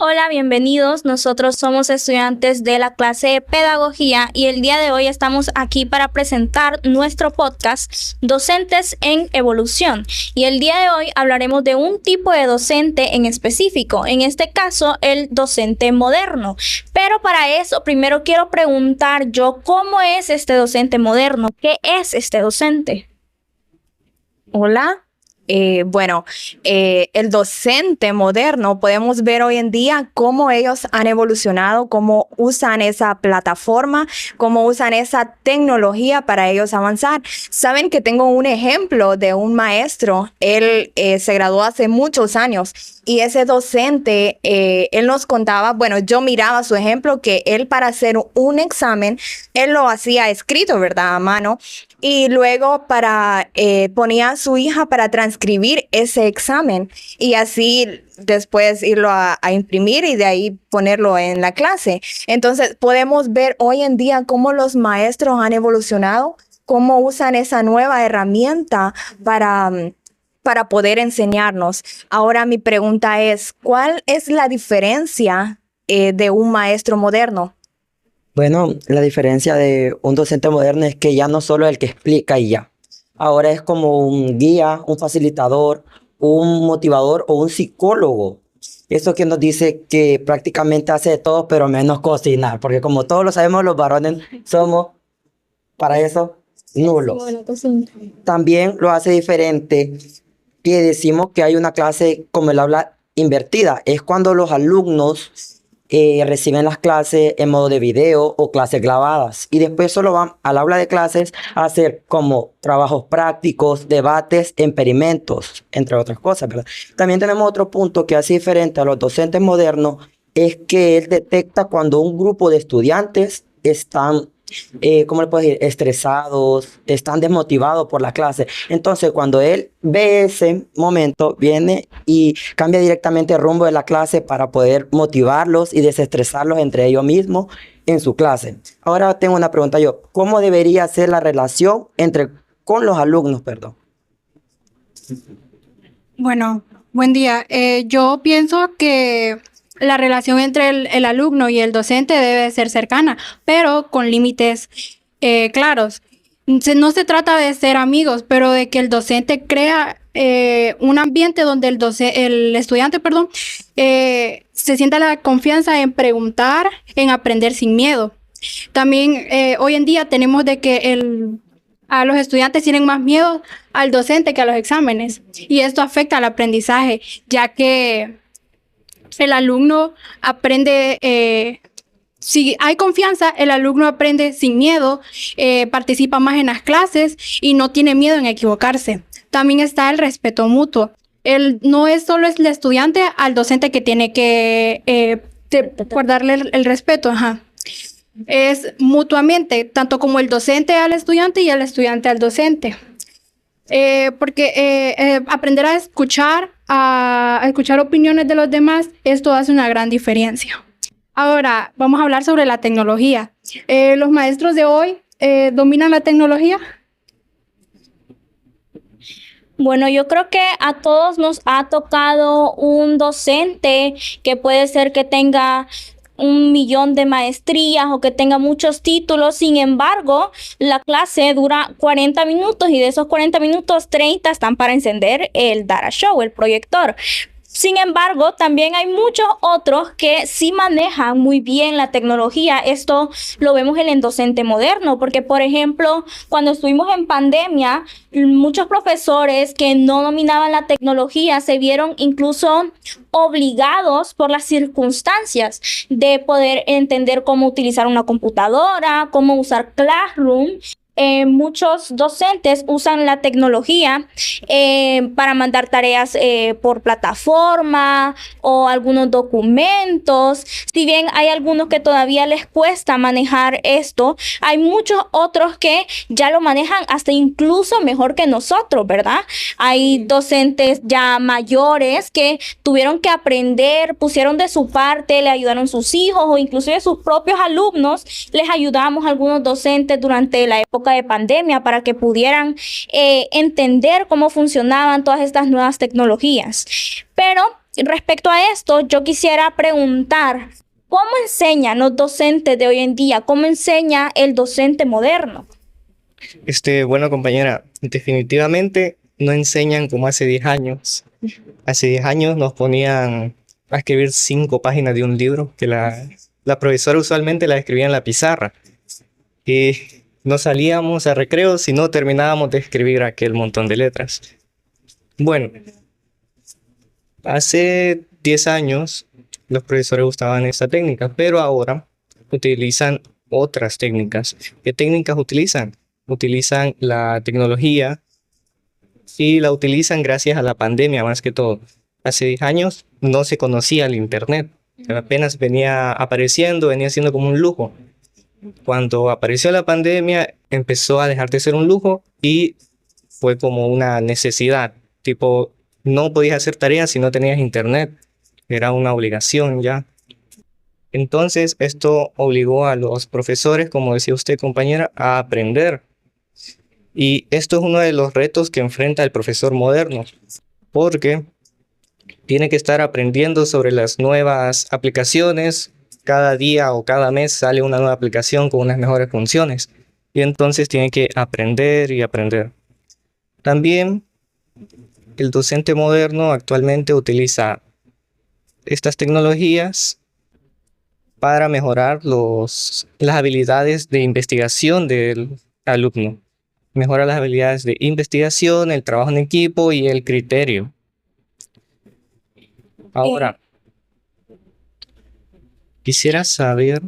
Hola, bienvenidos. Nosotros somos estudiantes de la clase de Pedagogía y el día de hoy estamos aquí para presentar nuestro podcast Docentes en Evolución. Y el día de hoy hablaremos de un tipo de docente en específico, en este caso el docente moderno. Pero para eso primero quiero preguntar yo, ¿cómo es este docente moderno? ¿Qué es este docente? Hola. El docente moderno, podemos ver hoy en día cómo ellos han evolucionado, cómo usan esa plataforma, cómo usan esa tecnología para ellos avanzar. Saben que tengo un ejemplo de un maestro, él se graduó hace muchos años y ese docente, él nos contaba, bueno, yo miraba su ejemplo, que él para hacer un examen, él lo hacía escrito, ¿verdad? A mano. Y luego ponía a su hija para transcribir ese examen y así después irlo a imprimir y de ahí ponerlo en la clase. Entonces podemos ver hoy en día cómo los maestros han evolucionado, cómo usan esa nueva herramienta para poder enseñarnos. Ahora mi pregunta es, ¿cuál es la diferencia de un maestro moderno? Bueno, la diferencia de un docente moderno es que ya no solo es el que explica y ya. Ahora es como un guía, un facilitador, un motivador o un psicólogo. Eso que nos dice que prácticamente hace de todo, pero menos cocinar. Porque como todos lo sabemos, los varones somos, para eso, nulos. También lo hace diferente que decimos que hay una clase como el aula invertida. Es cuando los alumnos reciben las clases en modo de video o clases grabadas y después solo van al aula de clases a hacer como trabajos prácticos, debates, experimentos, entre otras cosas, ¿verdad? También tenemos otro punto que hace diferente a los docentes modernos, es que él detecta cuando un grupo de estudiantes están ¿cómo le puedo decir? Estresados, están desmotivados por la clase. Entonces, cuando él ve ese momento, viene y cambia directamente el rumbo de la clase para poder motivarlos y desestresarlos entre ellos mismos en su clase. Ahora tengo una pregunta yo. ¿Cómo debería ser la relación con los alumnos, perdón? Bueno, buen día. Yo pienso que la relación entre el alumno y el docente debe ser cercana, pero con límites claros. No se trata de ser amigos, pero de que el docente crea un ambiente donde el estudiante, se sienta la confianza en preguntar, en aprender sin miedo. También hoy en día tenemos de que a los estudiantes tienen más miedo al docente que a los exámenes, y esto afecta al aprendizaje, ya que el alumno aprende, si hay confianza, el alumno aprende sin miedo, participa más en las clases y no tiene miedo en equivocarse. También está el respeto mutuo. No es solo el estudiante al docente que tiene que guardarle el respeto, es mutuamente, tanto como el docente al estudiante y el estudiante al docente. Porque aprender a escuchar opiniones de los demás, esto hace una gran diferencia. Ahora, vamos a hablar sobre la tecnología. ¿Los maestros de hoy dominan la tecnología? Bueno, yo creo que a todos nos ha tocado un docente que puede ser que tenga 1 millón de maestrías o que tenga muchos títulos. Sin embargo, la clase dura 40 minutos y de esos 40 minutos, 30 están para encender el data show, el proyector. Sin embargo, también hay muchos otros que sí manejan muy bien la tecnología. Esto lo vemos en el docente moderno, porque, por ejemplo, cuando estuvimos en pandemia, muchos profesores que no dominaban la tecnología se vieron incluso obligados por las circunstancias de poder entender cómo utilizar una computadora, cómo usar Classroom. Muchos docentes usan la tecnología para mandar tareas por plataforma o algunos documentos. Si bien hay algunos que todavía les cuesta manejar esto, hay muchos otros que ya lo manejan hasta incluso mejor que nosotros, ¿verdad? Hay docentes ya mayores que tuvieron que aprender, pusieron de su parte, le ayudaron sus hijos o inclusive sus propios alumnos. Les ayudamos a algunos docentes durante la época de pandemia para que pudieran entender cómo funcionaban todas estas nuevas tecnologías. Pero respecto a esto, yo quisiera preguntar, ¿cómo enseñan los docentes de hoy en día? ¿Cómo enseña el docente moderno? Bueno, compañera, definitivamente no enseñan como hace 10 años. Hace 10 años nos ponían a escribir 5 páginas de un libro que la profesora usualmente la escribía en la pizarra. Y no salíamos a recreo si no terminábamos de escribir aquel montón de letras. Bueno, hace 10 años los profesores usaban esta técnica, pero ahora utilizan otras técnicas. ¿Qué técnicas utilizan? Utilizan la tecnología y la utilizan gracias a la pandemia más que todo. Hace 10 años no se conocía el internet, apenas venía apareciendo, venía siendo como un lujo. Cuando apareció la pandemia empezó a dejar de ser un lujo y fue como una necesidad, tipo no podías hacer tareas si no tenías internet, era una obligación ya. Entonces esto obligó a los profesores, como decía usted compañera, a aprender. Y esto es uno de los retos que enfrenta el profesor moderno, porque tiene que estar aprendiendo sobre las nuevas aplicaciones. Cada día o cada mes sale una nueva aplicación con unas mejores funciones. Y entonces tiene que aprender y aprender. También el docente moderno actualmente utiliza estas tecnologías para mejorar las habilidades de investigación del alumno. Mejora las habilidades de investigación, el trabajo en equipo y el criterio. Ahora, quisiera saber...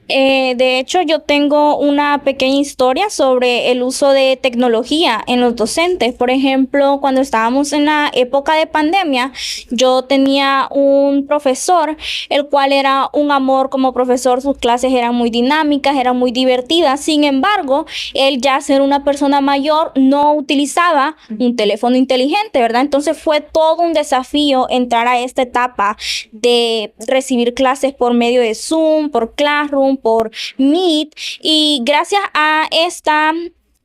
De hecho, yo tengo una pequeña historia sobre el uso de tecnología en los docentes. Por ejemplo, cuando estábamos en la época de pandemia, yo tenía un profesor, el cual era un amor como profesor. Sus clases eran muy dinámicas, eran muy divertidas. Sin embargo, él ya ser una persona mayor no utilizaba un teléfono inteligente, ¿verdad? Entonces fue todo un desafío entrar a esta etapa de recibir clases por medio de Zoom, por Classroom, por Meet, y gracias a esta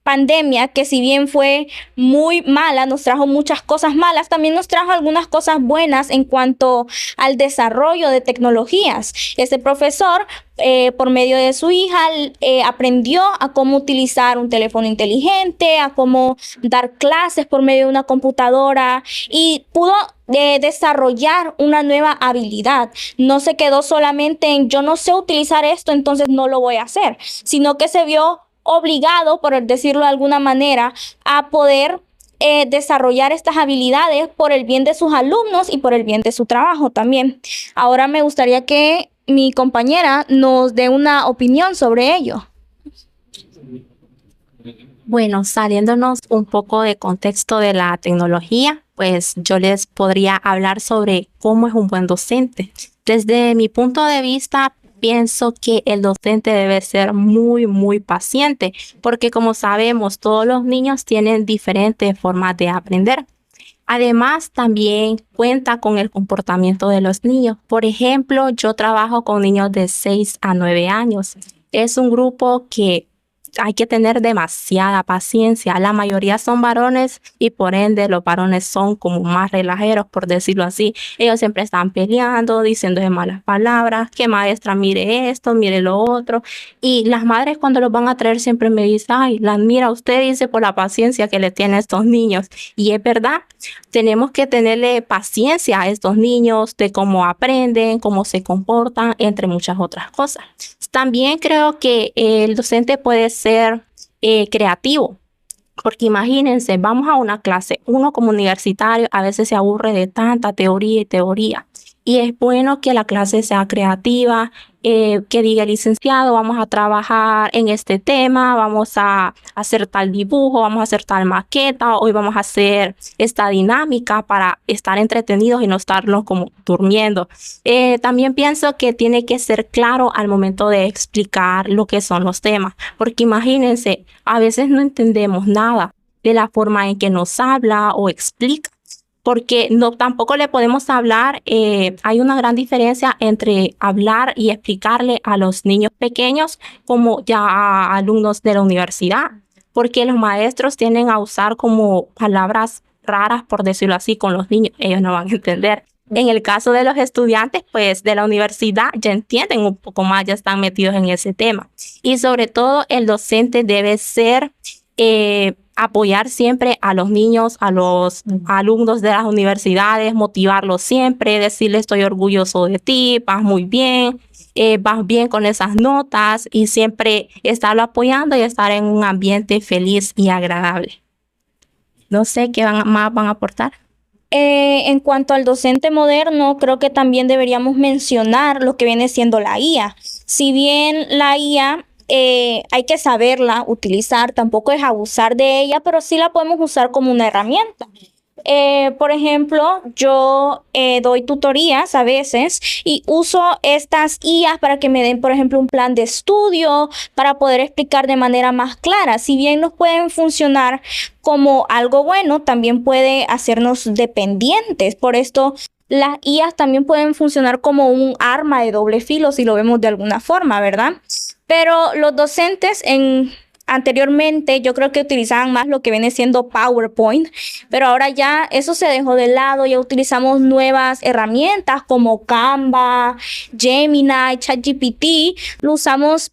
pandemia, que si bien fue muy mala, nos trajo muchas cosas malas, también nos trajo algunas cosas buenas en cuanto al desarrollo de tecnologías. Este profesor, por medio de su hija, aprendió a cómo utilizar un teléfono inteligente, a cómo dar clases por medio de una computadora y pudo desarrollar una nueva habilidad. No se quedó solamente en yo no sé utilizar esto, entonces no lo voy a hacer, sino que se vio obligado, por decirlo de alguna manera, a poder desarrollar estas habilidades por el bien de sus alumnos y por el bien de su trabajo también. Ahora me gustaría que mi compañera nos dé una opinión sobre ello. Bueno, saliéndonos un poco de contexto de la tecnología, pues yo les podría hablar sobre cómo es un buen docente. Desde mi punto de vista, pienso que el docente debe ser muy paciente, porque como sabemos, todos los niños tienen diferentes formas de aprender. Además, también cuenta con el comportamiento de los niños. Por ejemplo, yo trabajo con niños de 6 a 9 años. Es un grupo que hay que tener demasiada paciencia. La mayoría son varones y por ende los varones son como más relajeros, por decirlo así. Ellos siempre están peleando, diciendo de malas palabras, que maestra mire esto, mire lo otro. Y las madres cuando los van a traer siempre me dicen, ay, la admira usted, dice, por la paciencia que le tiene a estos niños. Y es verdad, tenemos que tenerle paciencia a estos niños de cómo aprenden, cómo se comportan, entre muchas otras cosas. También creo que el docente puede ser creativo, porque imagínense, vamos a una clase, uno como universitario a veces se aburre de tanta teoría y teoría, y es bueno que la clase sea creativa, que diga licenciado, vamos a trabajar en este tema, vamos a hacer tal dibujo, vamos a hacer tal maqueta, hoy vamos a hacer esta dinámica para estar entretenidos y no estarnos como durmiendo. También pienso que tiene que ser claro al momento de explicar lo que son los temas, porque imagínense, a veces no entendemos nada de la forma en que nos habla o explica, porque no, tampoco le podemos hablar, hay una gran diferencia entre hablar y explicarle a los niños pequeños como ya a alumnos de la universidad, porque los maestros tienden a usar como palabras raras, por decirlo así, con los niños. Ellos no van a entender. En el caso de los estudiantes, pues de la universidad ya entienden un poco más, ya están metidos en ese tema. Y sobre todo el docente debe ser, apoyar siempre a los niños, a los alumnos de las universidades, motivarlos siempre, decirles estoy orgulloso de ti, vas bien con esas notas y siempre estarlo apoyando y estar en un ambiente feliz y agradable. No sé qué más van a aportar. En cuanto al docente moderno, creo que también deberíamos mencionar lo que viene siendo la IA. Si bien la IA hay que saberla utilizar, tampoco es abusar de ella, pero sí la podemos usar como una herramienta. Por ejemplo, yo doy tutorías a veces y uso estas IAs para que me den, por ejemplo, un plan de estudio para poder explicar de manera más clara. Si bien nos pueden funcionar como algo bueno, también puede hacernos dependientes. Por esto, las IAs también pueden funcionar como un arma de doble filo, si lo vemos de alguna forma, ¿verdad? Pero los docentes anteriormente yo creo que utilizaban más lo que viene siendo PowerPoint, pero ahora ya eso se dejó de lado, ya utilizamos nuevas herramientas como Canva, Gemini, ChatGPT, lo usamos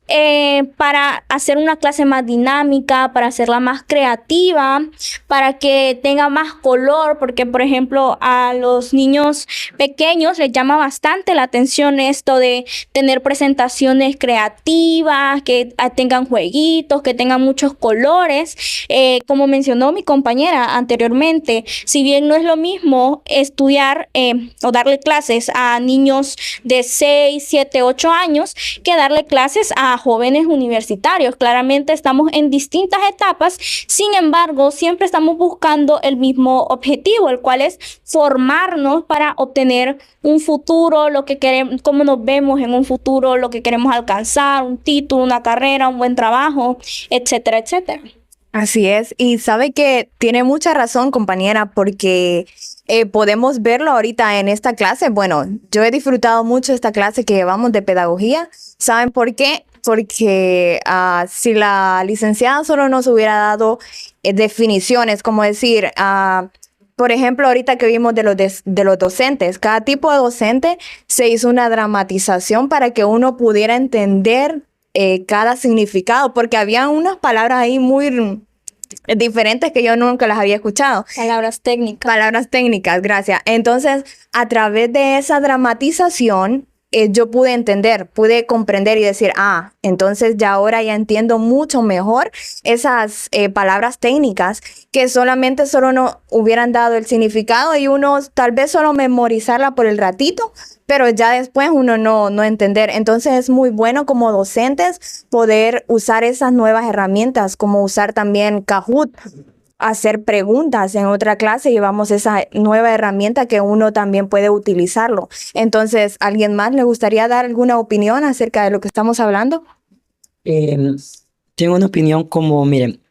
para hacer una clase más dinámica, para hacerla más creativa, para que tenga más color, porque por ejemplo a los niños pequeños les llama bastante la atención esto de tener presentaciones creativas, que tengan jueguitos, que tengan muchos colores. Como mencionó mi compañera anteriormente, si bien no es lo mismo estudiar o darle clases a niños de 6, 7, 8 años que darle clases a jóvenes universitarios. Claramente estamos en distintas etapas, sin embargo, siempre estamos buscando el mismo objetivo, el cual es formarnos para obtener un futuro, lo que queremos, cómo nos vemos en un futuro, lo que queremos alcanzar, un título, una carrera, un buen trabajo, etcétera, etcétera. Así es, y sabe que tiene mucha razón, compañera, porque podemos verlo ahorita en esta clase. Bueno, yo he disfrutado mucho esta clase que llevamos de pedagogía. ¿Saben por qué? Porque si la licenciada solo nos hubiera dado definiciones, como decir, por ejemplo, ahorita que vimos de los docentes, cada tipo de docente se hizo una dramatización para que uno pudiera entender cada significado, porque había unas palabras ahí muy diferentes que yo nunca las había escuchado. Palabras técnicas. Palabras técnicas, gracias. Entonces, a través de esa dramatización, yo pude entender, pude comprender y decir, entonces ya ahora ya entiendo mucho mejor esas palabras técnicas que solamente solo nos hubieran dado el significado y uno tal vez solo memorizarla por el ratito, pero ya después uno no entender. Entonces es muy bueno como docentes poder usar esas nuevas herramientas, como usar también Kahoot, hacer preguntas en otra clase, llevamos esa nueva herramienta que uno también puede utilizarlo. Entonces, ¿alguien más le gustaría dar alguna opinión acerca de lo que estamos hablando? Tengo una opinión como, miren,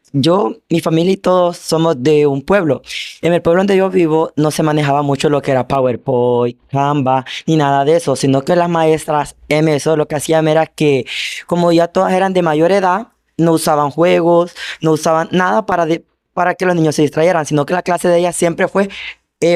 mi familia y todos somos de un pueblo. En el pueblo donde yo vivo no se manejaba mucho lo que era PowerPoint, Canva, ni nada de eso, sino que las maestras MSO lo que hacían era que, como ya todas eran de mayor edad, no usaban juegos, no usaban nada para que los niños se distrayeran, sino que la clase de ellas siempre fue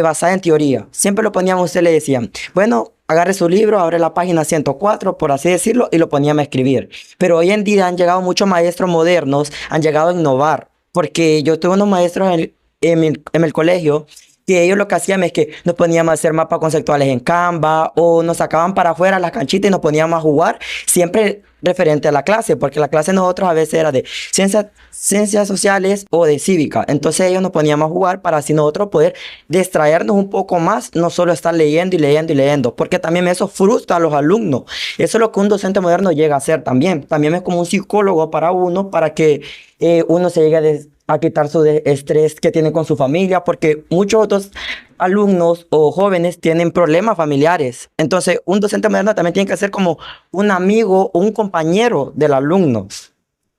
basada en teoría. Siempre lo poníamos, usted le decían, bueno, agarre su libro, abre la página 104, por así decirlo, y lo poníamos a escribir. Pero hoy en día han llegado muchos maestros modernos, han llegado a innovar, porque yo tuve unos maestros en el colegio que ellos lo que hacían es que nos poníamos a hacer mapas conceptuales en Canva o nos sacaban para afuera las canchitas y nos poníamos a jugar, siempre referente a la clase, porque la clase de nosotros a veces era de ciencias sociales o de cívica. Entonces ellos nos poníamos a jugar para así nosotros poder distraernos un poco más, no solo estar leyendo y leyendo y leyendo, porque también eso frustra a los alumnos. Eso es lo que un docente moderno llega a hacer también. También es como un psicólogo para uno, para que uno se llegue a quitar su estrés que tiene con su familia, porque muchos otros alumnos o jóvenes tienen problemas familiares. Entonces, un docente moderno también tiene que ser como un amigo o un compañero del alumno.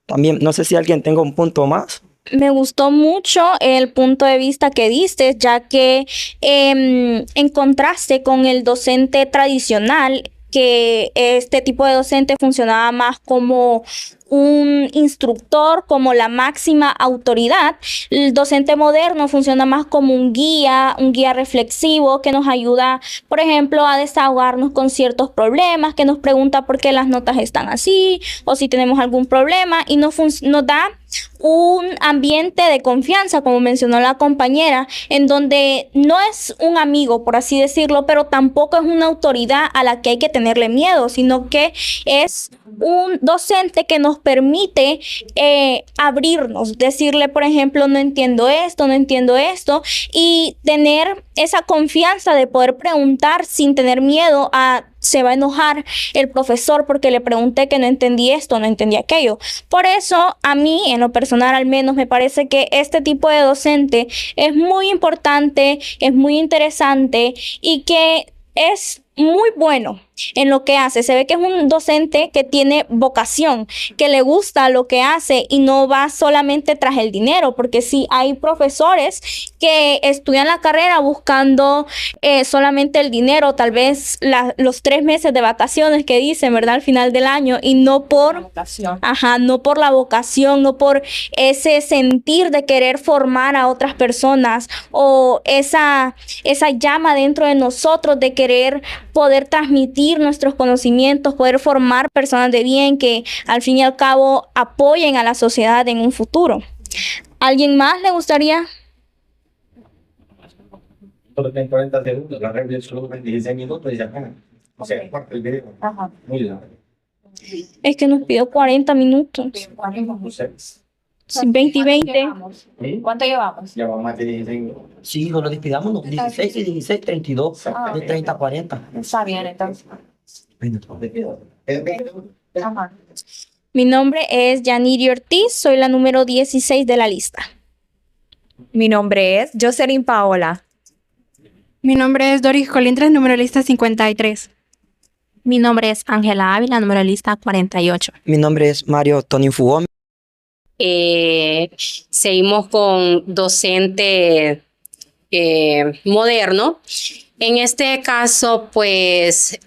También, no sé si alguien tenga un punto más. Me gustó mucho el punto de vista que diste, ya que en contraste con el docente tradicional, que este tipo de docente funcionaba más como un instructor como la máxima autoridad. El docente moderno funciona más como un guía reflexivo que nos ayuda, por ejemplo, a desahogarnos con ciertos problemas, que nos pregunta por qué las notas están así o si tenemos algún problema, y nos da un ambiente de confianza, como mencionó la compañera, en donde no es un amigo, por así decirlo, pero tampoco es una autoridad a la que hay que tenerle miedo, sino que es un docente que nos permite abrirnos, decirle, por ejemplo, no entiendo esto, y tener esa confianza de poder preguntar sin tener miedo a se va a enojar el profesor porque le pregunté que no entendí esto, no entendí aquello. Por eso, a mí, en lo personal al menos, me parece que este tipo de docente es muy importante, es muy interesante y que es muy bueno en lo que hace. Se ve que es un docente que tiene vocación, que le gusta lo que hace y no va solamente tras el dinero, porque sí hay profesores que estudian la carrera buscando solamente el dinero, tal vez los 3 meses de vacaciones que dicen, ¿verdad? Al final del año, y no por no por la vocación, no por ese sentir de querer formar a otras personas o esa llama dentro de nosotros de querer poder transmitir nuestros conocimientos, poder formar personas de bien que al fin y al cabo apoyen a la sociedad en un futuro. ¿Alguien más le gustaría? Solo tiene 40 segundos, la red solo 16 minutos y ya acá. O sea, corta el video. Ajá. Muy largo. Es que nos pidió 40 minutos. No sé. Sí, 20 y 20. ¿Sí? ¿Cuánto llevamos? Ya va más de 16 minutos. Sí, solo despidámonos. 16 y 16, 32. De 30 a 40. Está bien, entonces. Te pido. Es 20 minutos. Ajá. Mi nombre es Yaniri Ortiz, soy la número 16 de la lista. Mi nombre es Jocelyn Paola. Mi nombre es Doris Colindres, número de lista 53. Mi nombre es Ángela Ávila, número de lista 48. Mi nombre es Mario Tony Fugón. Seguimos con docente moderno. En este caso, pues,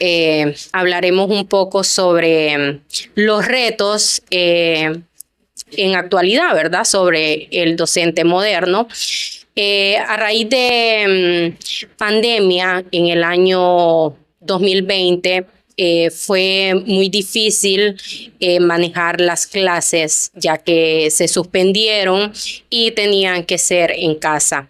hablaremos un poco sobre los retos en actualidad, ¿verdad? Sobre el docente moderno. A raíz de pandemia, en el año 2020, fue muy difícil manejar las clases, ya que se suspendieron y tenían que ser en casa.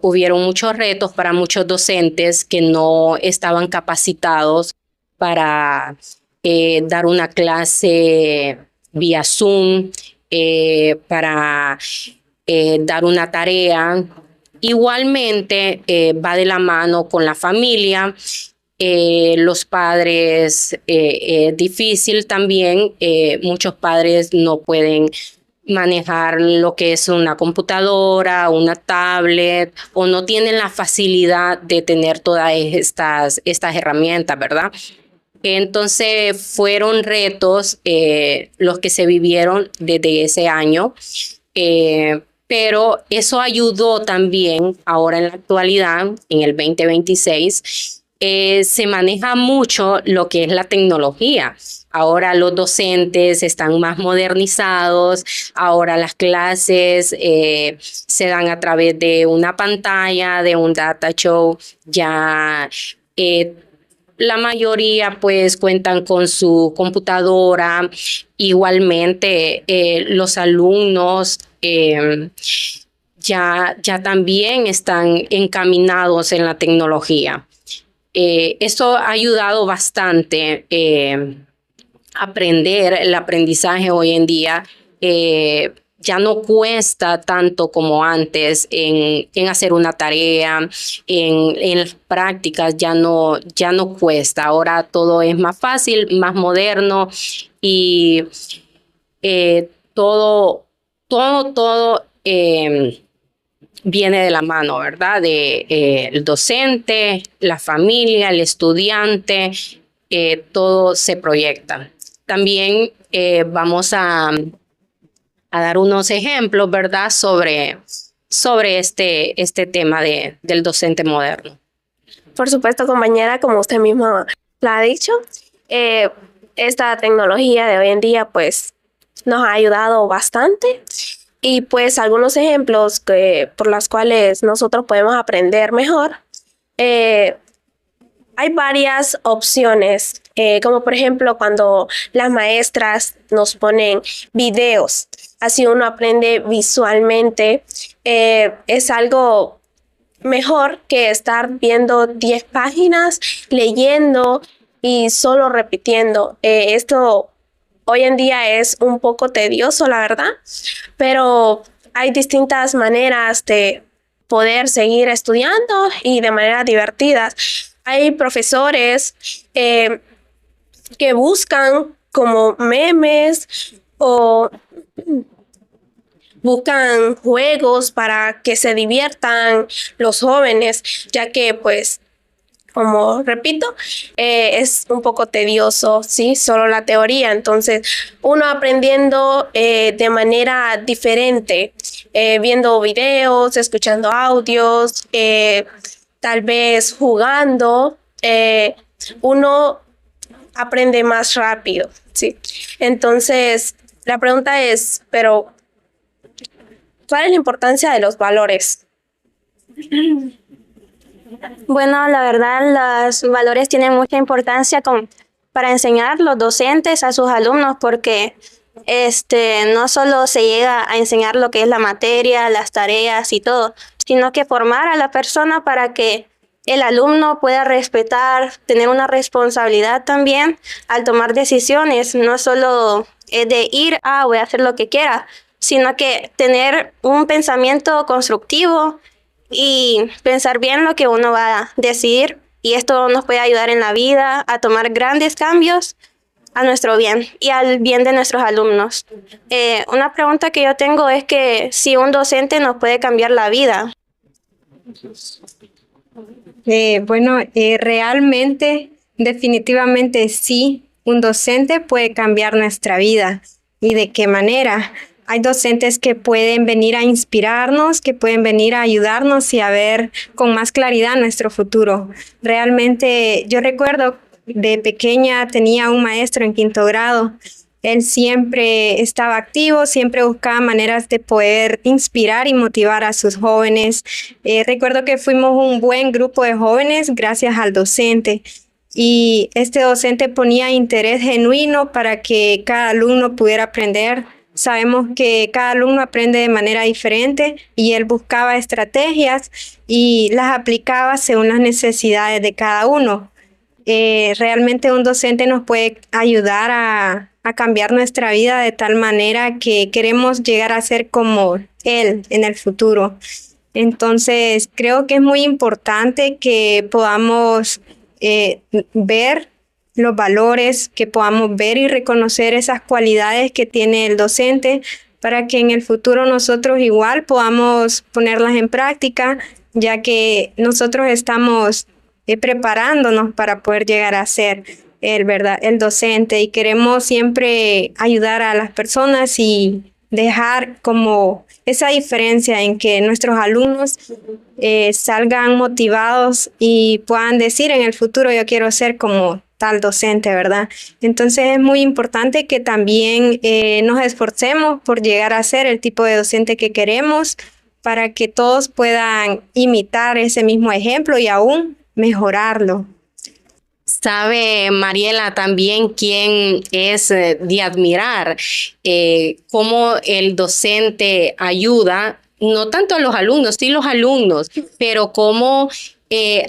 Hubieron muchos retos para muchos docentes que no estaban capacitados para dar una clase vía Zoom, para dar una tarea. Igualmente va de la mano con la familia. Los padres, difícil también, muchos padres no pueden manejar lo que es una computadora, una tablet, o no tienen la facilidad de tener todas estas herramientas, ¿verdad? Entonces fueron retos los que se vivieron desde ese año, pero eso ayudó también ahora en la actualidad, en el 2026, se maneja mucho lo que es la tecnología. Ahora los docentes están más modernizados, ahora las clases se dan a través de una pantalla, de un data show, ya la mayoría pues cuentan con su computadora. Igualmente los alumnos ya también están encaminados en la tecnología. Esto ha ayudado bastante a aprender. El aprendizaje hoy en día ya no cuesta tanto como antes en hacer una tarea, en las prácticas ya no cuesta. Ahora todo es más fácil, más moderno y todo viene de la mano, ¿verdad? El docente, la familia, el estudiante, todo se proyecta. También vamos a dar unos ejemplos, ¿verdad? Sobre este tema del docente moderno. Por supuesto, compañera, como usted misma la ha dicho, esta tecnología de hoy en día pues nos ha ayudado bastante y pues algunos ejemplos por los cuales nosotros podemos aprender mejor. Hay varias opciones, como por ejemplo cuando las maestras nos ponen videos, así uno aprende visualmente, es algo mejor que estar viendo 10 páginas, leyendo y solo repitiendo. Esto hoy en día es un poco tedioso, la verdad, pero hay distintas maneras de poder seguir estudiando y de manera divertidas. Hay profesores que buscan como memes o buscan juegos para que se diviertan los jóvenes, ya que pues, como repito, es un poco tedioso, ¿sí? Solo la teoría. Entonces, uno aprendiendo de manera diferente, viendo videos, escuchando audios, tal vez jugando, uno aprende más rápido, ¿sí? Entonces, la pregunta es, pero ¿cuál es la importancia de los valores? Bueno, la verdad, los valores tienen mucha importancia para enseñar los docentes a sus alumnos porque no solo se llega a enseñar lo que es la materia, las tareas y todo, sino que formar a la persona para que el alumno pueda respetar, tener una responsabilidad también al tomar decisiones. No solo es de ir, voy a hacer lo que quiera, sino que tener un pensamiento constructivo y pensar bien lo que uno va a decidir. Y esto nos puede ayudar en la vida a tomar grandes cambios a nuestro bien y al bien de nuestros alumnos. Una pregunta que yo tengo es que si un docente nos puede cambiar la vida. Realmente, definitivamente sí, un docente puede cambiar nuestra vida. ¿Y de qué manera? Hay docentes que pueden venir a inspirarnos, que pueden venir a ayudarnos y a ver con más claridad nuestro futuro. Realmente, yo recuerdo de pequeña tenía un maestro en 5º grado. Él siempre estaba activo, siempre buscaba maneras de poder inspirar y motivar a sus jóvenes. Recuerdo que fuimos un buen grupo de jóvenes gracias al docente. Y este docente ponía interés genuino para que cada alumno pudiera aprender. Sabemos que cada alumno aprende de manera diferente y él buscaba estrategias y las aplicaba según las necesidades de cada uno. Realmente un docente nos puede ayudar a cambiar nuestra vida de tal manera que queremos llegar a ser como él en el futuro. Entonces, creo que es muy importante que podamos ver los valores, que podamos ver y reconocer esas cualidades que tiene el docente para que en el futuro nosotros igual podamos ponerlas en práctica, ya que nosotros estamos preparándonos para poder llegar a ser el docente y queremos siempre ayudar a las personas y dejar como esa diferencia en que nuestros alumnos salgan motivados y puedan decir en el futuro yo quiero ser como tal docente, ¿verdad? Entonces es muy importante que también nos esforcemos por llegar a ser el tipo de docente que queremos para que todos puedan imitar ese mismo ejemplo y aún mejorarlo. Sabe, Mariela, también quién es de admirar, cómo el docente ayuda, no tanto a los alumnos, sí los alumnos, pero cómo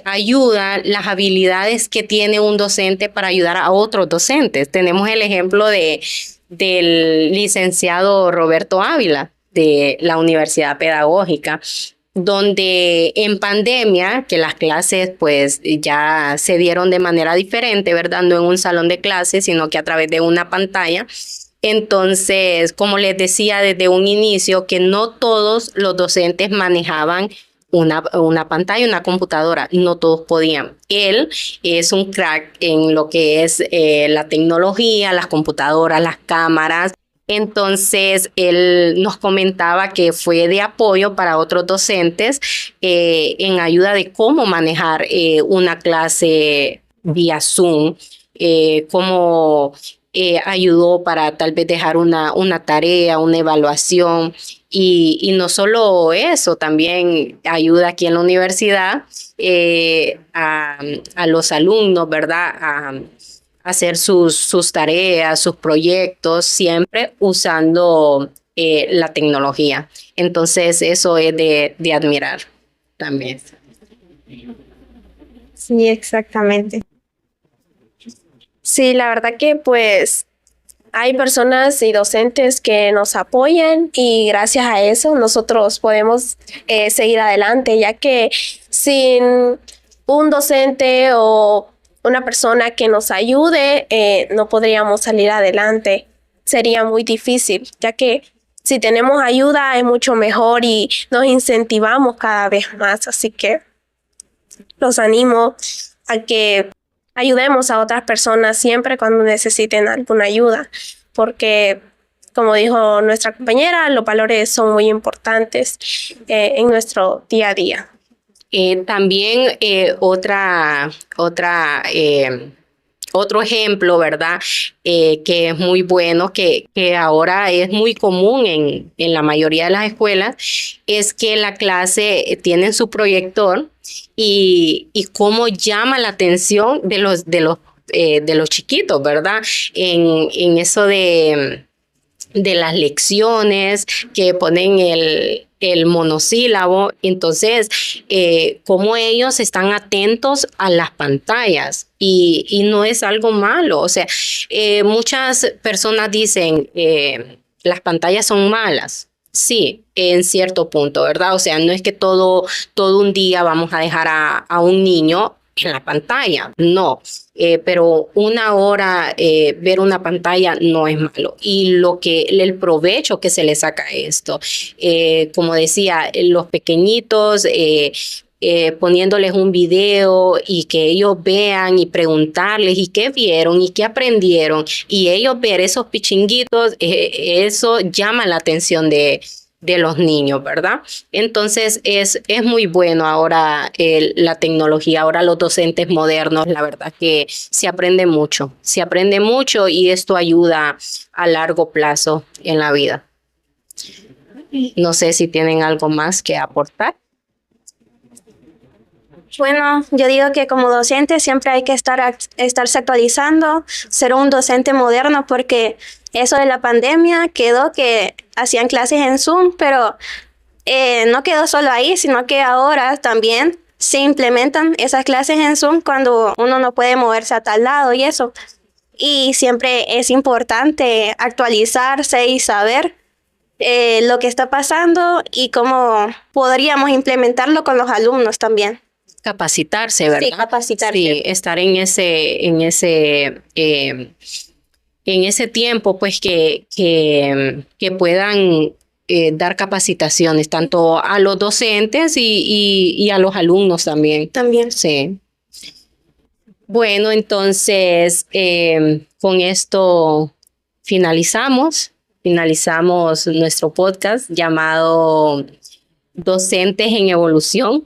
ayuda las habilidades que tiene un docente para ayudar a otros docentes. Tenemos el ejemplo del licenciado Roberto Ávila de la Universidad Pedagógica, donde en pandemia, que las clases pues ya se dieron de manera diferente, ¿verdad? No en un salón de clases, sino que a través de una pantalla. Entonces, como les decía desde un inicio, que no todos los docentes manejaban una pantalla, una computadora, no todos podían. Él es un crack en lo que es la tecnología, las computadoras, las cámaras. Entonces, él nos comentaba que fue de apoyo para otros docentes en ayuda de cómo manejar una clase vía Zoom, cómo ayudó para tal vez dejar una tarea, una evaluación. Y no solo eso, también ayuda aquí en la universidad a los alumnos, ¿verdad? A hacer sus tareas, sus proyectos, siempre usando la tecnología. Entonces, eso es de admirar también. Sí, exactamente. Sí, la verdad que pues hay personas y docentes que nos apoyan y gracias a eso nosotros podemos seguir adelante, ya que sin un docente o una persona que nos ayude, no podríamos salir adelante. Sería muy difícil, ya que si tenemos ayuda es mucho mejor y nos incentivamos cada vez más. Así que los animo a que ayudemos a otras personas siempre cuando necesiten alguna ayuda, porque como dijo nuestra compañera, los valores son muy importantes en nuestro día a día. También otro ejemplo, ¿verdad? Que es muy bueno, que ahora es muy común en la mayoría de las escuelas, es que la clase tiene su proyector y cómo llama la atención de los chiquitos, ¿verdad? En eso de las lecciones que ponen el monosílabo. Entonces, cómo ellos están atentos a las pantallas y no es algo malo. O sea, muchas personas dicen, las pantallas son malas. Sí, en cierto punto, ¿verdad? O sea, no es que todo un día vamos a dejar a un niño en la pantalla, no, pero una hora ver una pantalla no es malo. Y el provecho que se le saca a esto, como decía, los pequeñitos, poniéndoles un video y que ellos vean y preguntarles y qué vieron y qué aprendieron, y ellos ver esos pichinguitos, eso llama la atención de los niños, ¿verdad? Entonces es muy bueno ahora la tecnología, ahora los docentes modernos, la verdad que se aprende mucho y esto ayuda a largo plazo en la vida. No sé si tienen algo más que aportar. Bueno, yo digo que como docente siempre hay que estarse actualizando, ser un docente moderno, porque eso de la pandemia quedó que hacían clases en Zoom, pero no quedó solo ahí, sino que ahora también se implementan esas clases en Zoom cuando uno no puede moverse a tal lado y eso. Y siempre es importante actualizarse y saber lo que está pasando y cómo podríamos implementarlo con los alumnos también. Capacitarse, ¿verdad? Sí, capacitarse. Sí, estar en ese tiempo, pues que puedan dar capacitaciones tanto a los docentes y a los alumnos también. También. Sí. Bueno, entonces con esto finalizamos nuestro podcast llamado Docentes en Evolución.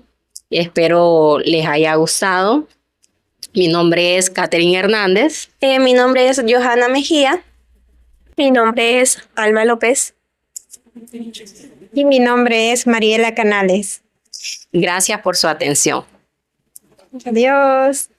Espero les haya gustado. Mi nombre es Catherine Hernández. Mi nombre es Johanna Mejía. Mi nombre es Alma López. Y mi nombre es Mariela Canales. Gracias por su atención. Adiós.